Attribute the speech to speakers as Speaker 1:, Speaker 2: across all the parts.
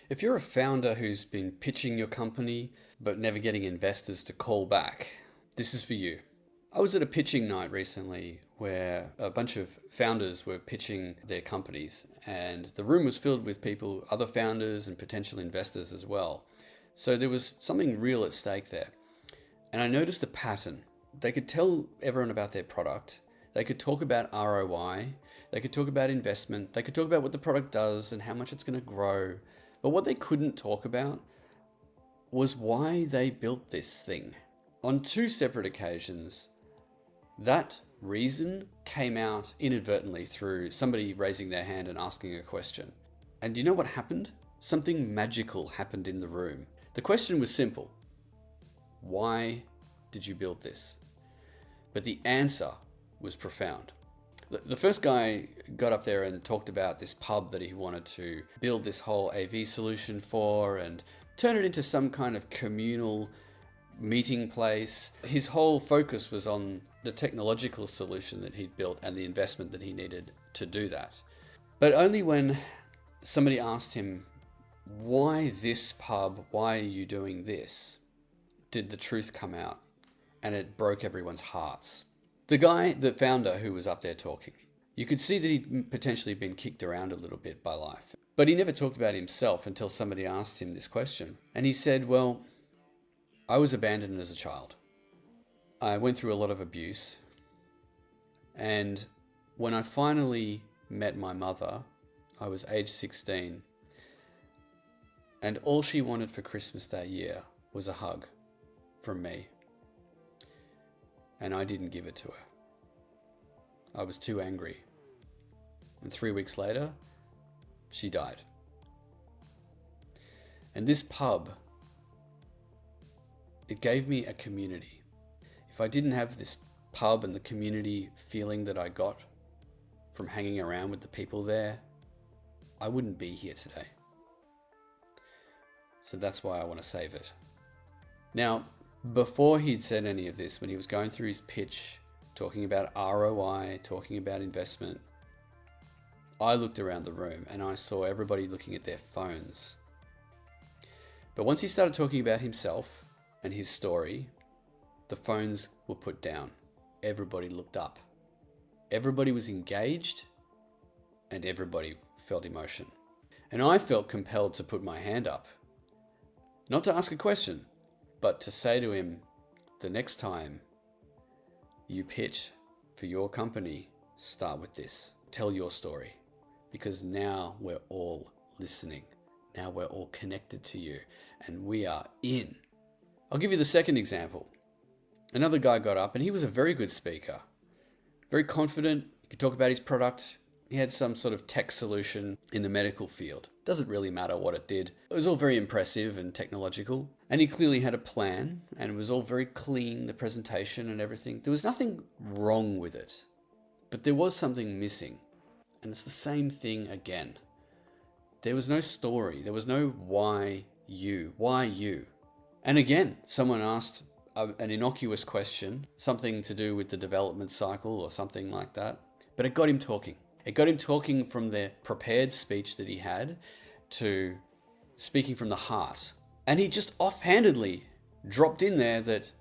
Speaker 1: If you're a founder who's been pitching your company but never getting investors to call back, this is for you. I was at a pitching night recently where a bunch of founders were pitching their companies, and the room was filled with people, other founders and potential investors as well. So there was something real at stake there. And I noticed a pattern. They could tell everyone about their product. They could talk about ROI. They could talk about investment. They could talk about what the product does and how much it's going to grow. But what they couldn't talk about was why they built this thing. On two separate occasions, that reason came out inadvertently through somebody raising their hand and asking a question. And do you know what happened? Something magical happened in the room. The question was simple. Why did you build this? But the answer was profound. The first guy got up there and talked about this pub that he wanted to build this whole AV solution for and turn it into some kind of communal meeting place. His whole focus was on the technological solution that he'd built and the investment that he needed to do that. But only when somebody asked him, why this pub? Why are you doing this? Did the truth come out, and it broke everyone's hearts. The guy, the founder who was up there talking, you could see that he'd potentially been kicked around a little bit by life. But he never talked about himself until somebody asked him this question. And he said, well, I was abandoned as a child. I went through a lot of abuse. And when I finally met my mother, I was age 16. And all she wanted for Christmas that year was a hug from me. And I didn't give it to her. I was too angry. And 3 weeks later, she died. And this pub, it gave me a community. If I didn't have this pub and the community feeling that I got from hanging around with the people there, I wouldn't be here today. So that's why I want to save it. Now, before he'd said any of this, when he was going through his pitch, talking about ROI, talking about investment, I looked around the room and I saw everybody looking at their phones. But once he started talking about himself and his story, the phones were put down. Everybody looked up. Everybody was engaged and everybody felt emotion. And I felt compelled to put my hand up. Not to ask a question, but to say to him, the next time you pitch for your company, start with this. Tell your story. Because now we're all listening. Now we're all connected to you. And we are in. I'll give you the second example. Another guy got up and he was a very good speaker. Very confident. He could talk about his product. He had some sort of tech solution in the medical field. Doesn't really matter what it did. It was all very impressive and technological. And he clearly had a plan and it was all very clean, the presentation and everything. There was nothing wrong with it, but there was something missing. And it's the same thing again. There was no story. There was no why you. Why you? And again, someone asked an innocuous question, something to do with the development cycle or something like that, but it got him talking. It got him talking from the prepared speech that he had to speaking from the heart. And he just offhandedly dropped in there that,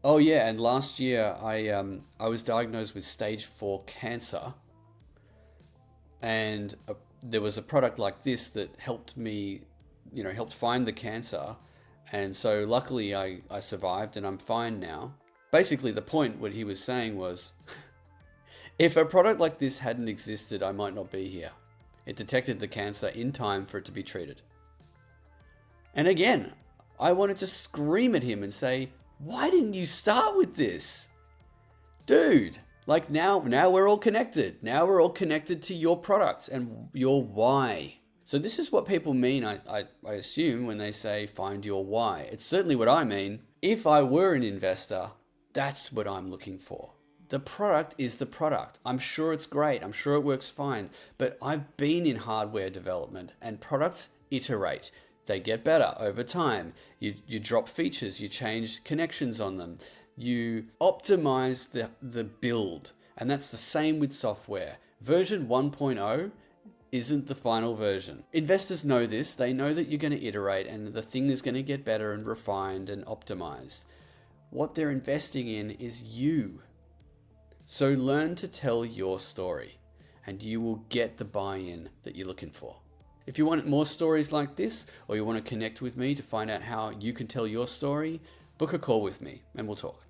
Speaker 1: oh yeah, and last year I was diagnosed with stage 4 cancer. And there was a product like this that helped me, helped find the cancer. And so luckily I survived and I'm fine now. Basically the point what he was saying was, if a product like this hadn't existed, I might not be here. It detected the cancer in time for it to be treated. And again, I wanted to scream at him and say, why didn't you start with this? Dude, like now we're all connected. Now we're all connected to your product and your why. So this is what people mean, I assume, when they say find your why. It's certainly what I mean. If I were an investor, that's what I'm looking for. The product is the product. I'm sure it's great. I'm sure it works fine. But I've been in hardware development and products iterate. They get better over time. You drop features, you change connections on them. You optimize the build. And that's the same with software. Version 1.0 isn't the final version. Investors know this. They know that you're going to iterate and the thing is going to get better and refined and optimized. What they're investing in is you. So learn to tell your story and you will get the buy-in that you're looking for. If you want more stories like this, or you want to connect with me to find out how you can tell your story, book a call with me and we'll talk.